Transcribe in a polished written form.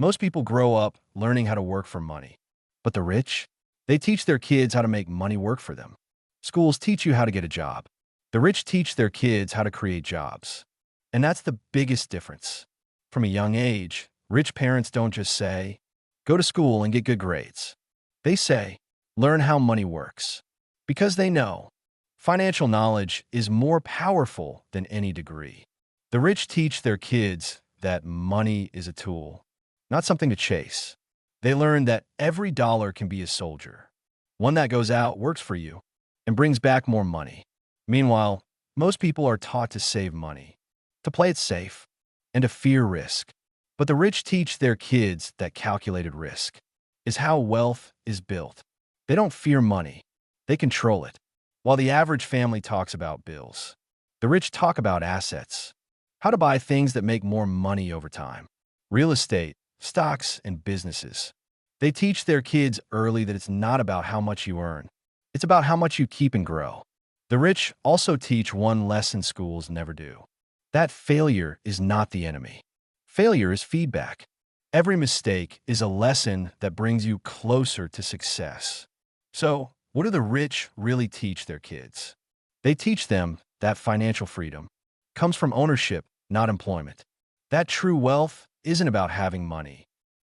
Most people grow up learning how to work for money. But the rich, they teach their kids how to make money work for them. Schools teach you how to get a job. The rich teach their kids how to create jobs. And that's the biggest difference. From a young age, rich parents don't just say, go to school and get good grades. They say, learn how money works. Because they know financial knowledge is more powerful than any degree. The rich teach their kids that money is a tool, not something to chase. They learn that every dollar can be a soldier. One that goes out, works for you, and brings back more money. Meanwhile, most people are taught to save money, to play it safe, and to fear risk. But the rich teach their kids that calculated risk is how wealth is built. They don't fear money. They control it. While the average family talks about bills, the rich talk about assets, how to buy things that make more money over time. Real estate, stocks, and businesses. They teach their kids early that it's not about how much you earn. It's about how much you keep and grow. The rich also teach one lesson schools never do. That failure is not the enemy. Failure is feedback. Every mistake is a lesson that brings you closer to success. So, what do the rich really teach their kids? They teach them that financial freedom comes from ownership, not employment. That true wealth isn't about having money.